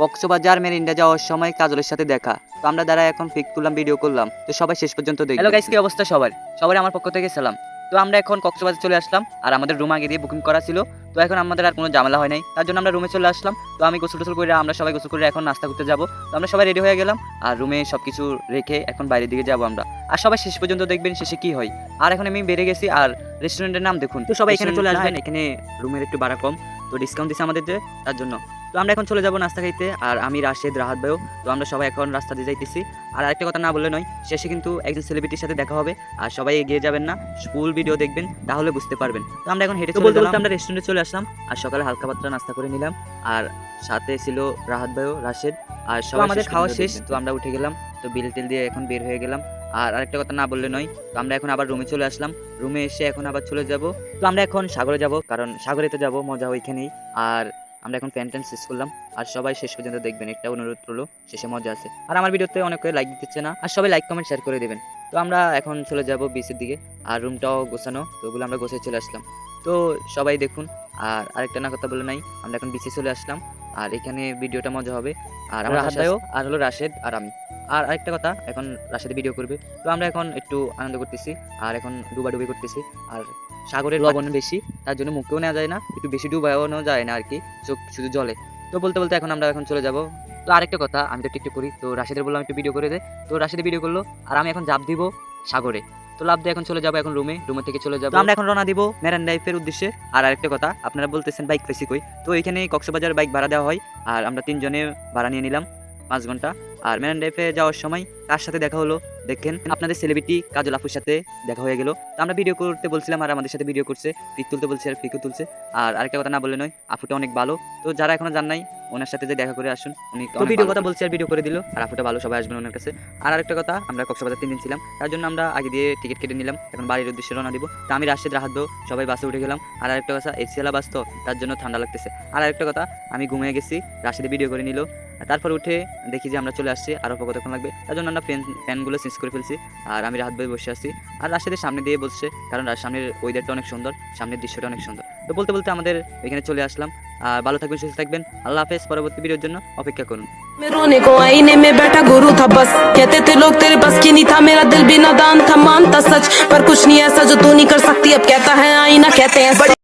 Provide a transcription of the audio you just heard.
Cox's Bazar Mirinda যাওয়ার সময় কাজলের সাথে দেখা। তো আমরা দ্বারা এখন পিক তুললাম, ভিডিও করলাম। তো সবাই শেষ পর্যন্ত দেখবেন। হ্যালো গাইস, কি অবস্থা সবার? সবার আমার পক্ষ থেকে সালাম। তো আমরা এখন কক্সবাজার চলে আসলাম, আর আমাদের রুম আগে দিয়ে বুকিং করা ছিল। তো এখন আমাদের আর কোনো ঝামেলা হয় নাই, তার জন্য আমরা রুমে চলে আসলাম। তো আমি গোসল টোসল করে, আমরা সবাই গোসল করে এখন নাস্তা করতে যাবো। তো আমরা সবাই রেডি হয়ে গেলাম, আর রুমে সবকিছু রেখে এখন বাইরের দিকে যাবো আমরা। আর সবাই শেষ পর্যন্ত দেখবেন শেষে কি হয়। আর এখন আমি বেড়ে গেছি, আর রেস্টুরেন্টের নাম দেখুন। তো সবাই এখানে চলে আসবেন, এখানে রুমের একটু ভাড়া কম, তো ডিসকাউন্ট দিচ্ছে আমাদের তার জন্য। তো আমরা এখন চলে যাবো নাস্তা খাইতে, আর আমি রাশেদ, রাহাত ভাইও। তো আমরা সবাই এখন রাস্তা দিয়ে যাইতেছি। আর আরেকটা কথা না বললে নয়, শেষে কিন্তু একজন সেলিব্রিটির সাথে দেখা হবে। আর সবাই এগিয়ে যাবেন না, ফুল ভিডিও দেখবেন, তাহলে বুঝতে পারবেন। তো আমরা এখন হেঁটে চলে গেলাম, আমরা রেস্টুরেন্টে চলে আসলাম। আর সকালে হালকা পাতলা নাস্তা করে নিলাম, আর সাথে ছিল রাহাত ভাইও, রাশেদ। আর সব আমাদের খাওয়া শেষ, তো আমরা উঠে গেলাম। তো বিল টিল দিয়ে এখন বের হয়ে গেলাম। আর আরেকটা কথা না বললে নয়, তো আমরা এখন আবার রুমে চলে আসলাম। রুমে এসে এখন আবার চলে যাব। তো আমরা এখন সাগরে যাব, কারণ সাগরে তো যাবো, মজা ওইখানেই। আর আমরা এখন প্যান শেষ করলাম। আর সবাই শেষ পর্যন্ত দেখবেন, একটা অনুরোধ করলো, শেষে মজা আছে। আর আমার ভিডিওতে অনেকে লাইক দিচ্ছে না, আর সবাই লাইক কমেন্ট শেয়ার করে দেবেন। তো আমরা এখন চলে যাব বিচের দিকে, আর রুমটাও গোছানো, তো ওগুলো আমরা গোছায় চলে আসলাম। তো সবাই দেখুন। আর আরেকটা না কথা বলে নাই, আমরা এখন বিচে চলে আসলাম, আর এখানে ভিডিওটা মজা হবে। আর আমরা রাহাত ভাইও, আর হলো রাশেদ আর আমি। আর আরেকটা কথা, এখন রাশেদ ভিডিও করবে। তো আমরা এখন একটু আনন্দ করতেছি, আর এখন ডুবাডুবি করতেছি। আর সাগরের লবণ বেশি, তার জন্য মুখেও নেওয়া যায় না, একটু বেশি ডুবানো যায় না আর কি, চোখ শুধু জলে। তো বলতে বলতে এখন আমরা এখন চলে যাব। তো আরেকটা কথা, আমি তো টিকটক করি, তো রাশেদের বললাম একটু ভিডিও করে দে। তো রাশেদের ভিডিও করলো, আর আমি এখন জাপ দিব সাগরে। তো লাভ দিয়ে এখন চলে যাবো এখন রুমে থেকে চলে যাবো। আমরা এখন রওনা দিব মেরান লাইফের উদ্দেশ্যে। আর আরেকটা কথা, আপনারা বলতেছেন বাইক পেছি কই, তো এখানে কক্সবাজার বাইক ভাড়া দেওয়া হয়। আর আমরা 3 জনে ভাড়া নিয়ে নিলাম 5 ঘন্টা। আর মেরান লাইফে যাওয়ার সময় কার সাথে দেখা হলো দেখেন, আপনাদের সেলিব্রিটি কাজল আপুর সাথে দেখা হয়ে গেল। তো আমরা ভিডিও করতে বলছিলাম, আর আমাদের সাথে ভিডিও করছে, পিক তুলতে বলছে, আর পিকও তুলছে। আর আরেকটা কথা না বললে নয়, আপুটা অনেক ভালো। তো যারা এখনো জান নাই, ওনার সাথে যে দেখা করে আসুন, উনি তো ভিডিও কথা বলছে আর ভিডিও করে দিল। আর আপুটা ভালো, সবাই আসবেন ওনার কাছে। আর আরেকটা কথা, আমরা কক্সবাজার 3 দিন ছিলাম, তার জন্য আমরা আগে দিয়ে টিকিট কেটে নিলাম, এখন বাড়ির উদ্দেশ্যে রওনা দিব। তো আমি রাশেদ, রাহাত ভাই সবাই বাসে উঠে গেলাম। আর আরেকটা কথা, এসিওয়ালা বাস তো, তার জন্য ঠান্ডা লাগতেছে। আর আরেকটা কথা, আমি ঘুমিয়ে গেছি, রাশেদে ভিডিও করে নিল। তারপর উঠে দেখি যে আমরা চলে আসছি, আর অল্প কতক্ষণ লাগবে, তার জন্য আমরা ফ্যানগুলো চেঞ্জ করে ফেলছি। আর আমি রাহাত ভাই বসে আছি, আর রাশেদের সামনে দিয়ে বসছে, কারণ সামনের ওয়েদারটা অনেক সুন্দর, সামনের দৃশ্যটা অনেক সুন্দর। তো বলতে বলতে আমাদের এখানে চলে আসলাম। আর ভালো থাকবেন, সুস্থ থাকবেন, আল্লাহ হাফেজ। পরবর্তী ভিডিওর জন্য অপেক্ষা করুন। रोने को आईने में बैठा गुरु था बस, कहते थे लोग तेरे बस की नहीं था, मेरा दिल भी नादान था, मानता सच पर कुछ नहीं ऐसा जो तू नहीं कर सकती। अब कहता है आईना, कहते हैं